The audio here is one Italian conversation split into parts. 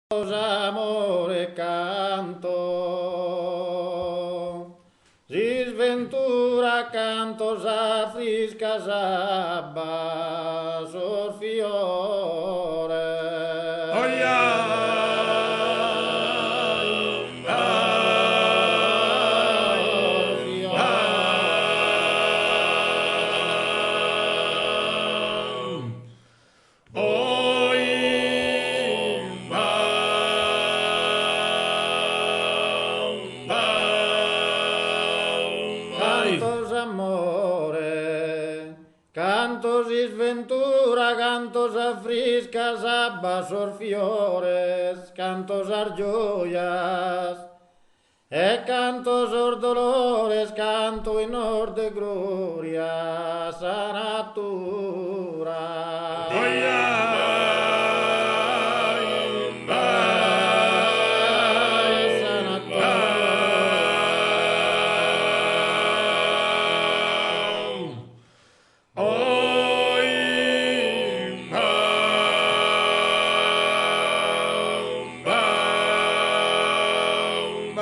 Amore canto, si sventura canto sa frisca sabba sul fiore. Cantos amore, cantos y sventura, cantos a friscas abbas orfiores, cantos argioias, e cantos or dolores, canto in or de gloria, sa natura. Sa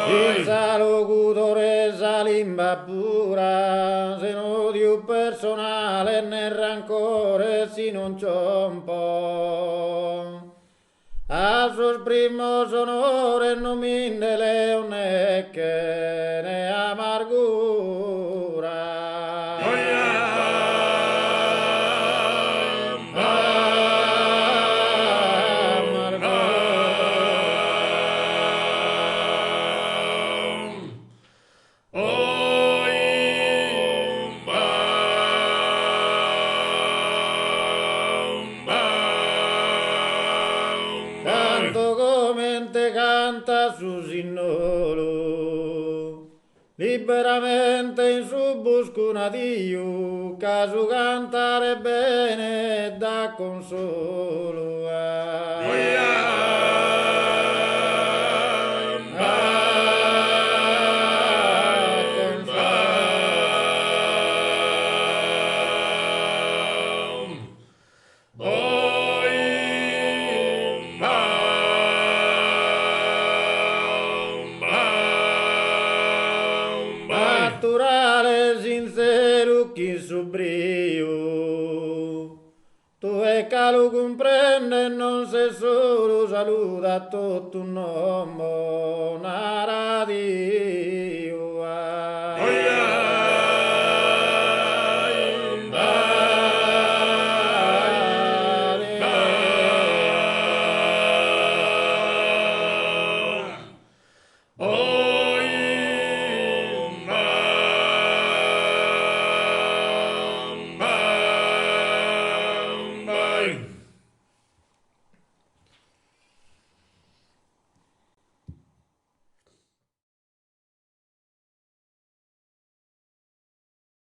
senza locutore sa limba pura, se non odio personale né rancore si non c'è un po'. A sus primos onores non minde leone che ne amargura. Canto come te canta su sinnolo, liberamente in su busco un addio, caso cantare bene da consolo. Naturale, sincero, chi sobrio, tu è che lo comprende, non sei solo, saluta tutto un uomo, una radice.